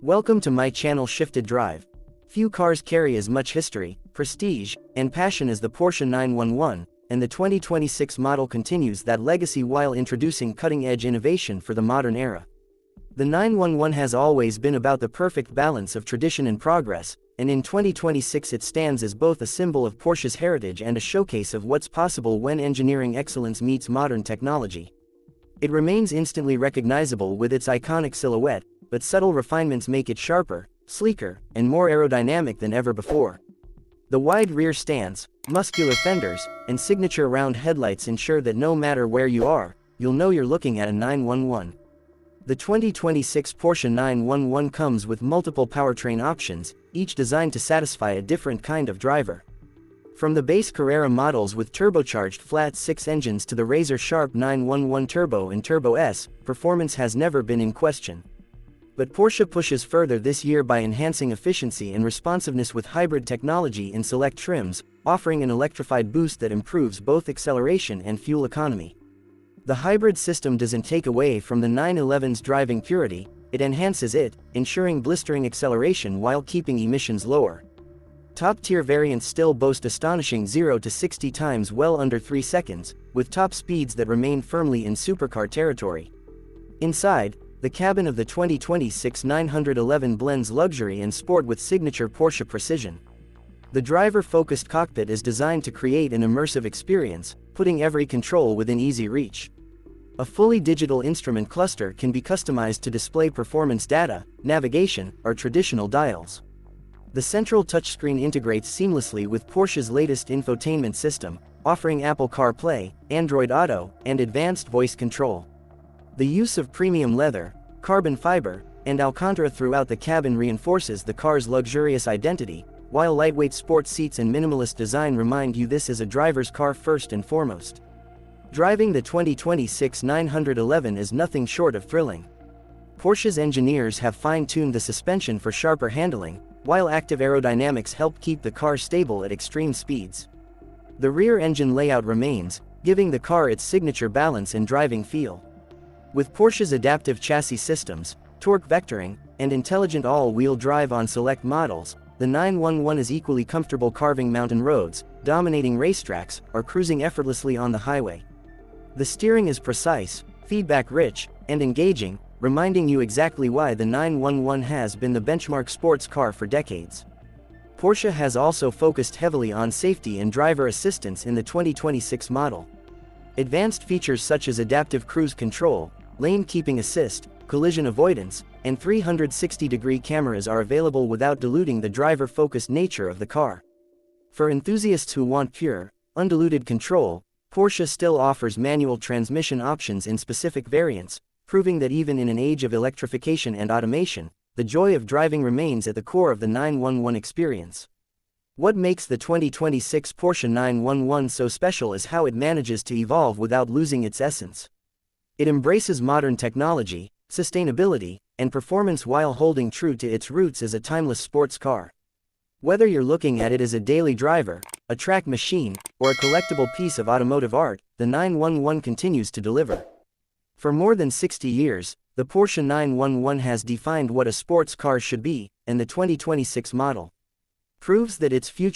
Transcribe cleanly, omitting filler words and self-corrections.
Welcome to my channel Shifted Drive. Few cars carry as much history, prestige, and passion as the Porsche 911, and the 2026 model continues that legacy while introducing cutting-edge innovation for the modern era. The 911 has always been about the perfect balance of tradition and progress, and in 2026 it stands as both a symbol of Porsche's heritage and a showcase of what's possible when engineering excellence meets modern technology. It remains instantly recognizable with its iconic silhouette, but subtle refinements make it sharper, sleeker, and more aerodynamic than ever before. The wide rear stance, muscular fenders, and signature round headlights ensure that no matter where you are, you'll know you're looking at a 911. The 2026 Porsche 911 comes with multiple powertrain options, each designed to satisfy a different kind of driver. From the base Carrera models with turbocharged flat-six engines to the razor-sharp 911 Turbo and Turbo S, performance has never been in question. But Porsche pushes further this year by enhancing efficiency and responsiveness with hybrid technology in select trims, offering an electrified boost that improves both acceleration and fuel economy. The hybrid system doesn't take away from the 911's driving purity, it enhances it, ensuring blistering acceleration while keeping emissions lower. Top-tier variants still boast astonishing 0 to 60 times well under 3 seconds, with top speeds that remain firmly in supercar territory. Inside, the cabin of the 2026 911 blends luxury and sport with signature Porsche precision. The driver-focused cockpit is designed to create an immersive experience, putting every control within easy reach. A fully digital instrument cluster can be customized to display performance data, navigation, or traditional dials. The central touchscreen integrates seamlessly with Porsche's latest infotainment system, offering Apple CarPlay, Android Auto, and advanced voice control. The use of premium leather, carbon fiber, and Alcantara throughout the cabin reinforces the car's luxurious identity, while lightweight sports seats and minimalist design remind you this is a driver's car first and foremost. Driving the 2026 911 is nothing short of thrilling. Porsche's engineers have fine-tuned the suspension for sharper handling, while active aerodynamics help keep the car stable at extreme speeds. The rear engine layout remains, giving the car its signature balance and driving feel. With Porsche's adaptive chassis systems, torque vectoring, and intelligent all-wheel drive on select models, the 911 is equally comfortable carving mountain roads, dominating racetracks, or cruising effortlessly on the highway. The steering is precise, feedback-rich, and engaging, reminding you exactly why the 911 has been the benchmark sports car for decades. Porsche has also focused heavily on safety and driver assistance in the 2026 model. Advanced features such as adaptive cruise control, lane keeping assist, collision avoidance, and 360-degree cameras are available without diluting the driver-focused nature of the car. For enthusiasts who want pure, undiluted control, Porsche still offers manual transmission options in specific variants, proving that even in an age of electrification and automation, the joy of driving remains at the core of the 911 experience. What makes the 2026 Porsche 911 so special is how it manages to evolve without losing its essence. It embraces modern technology, sustainability, and performance while holding true to its roots as a timeless sports car. Whether you're looking at it as a daily driver, a track machine, or a collectible piece of automotive art, the 911 continues to deliver. For more than 60 years, the Porsche 911 has defined what a sports car should be, and the 2026 model proves that its future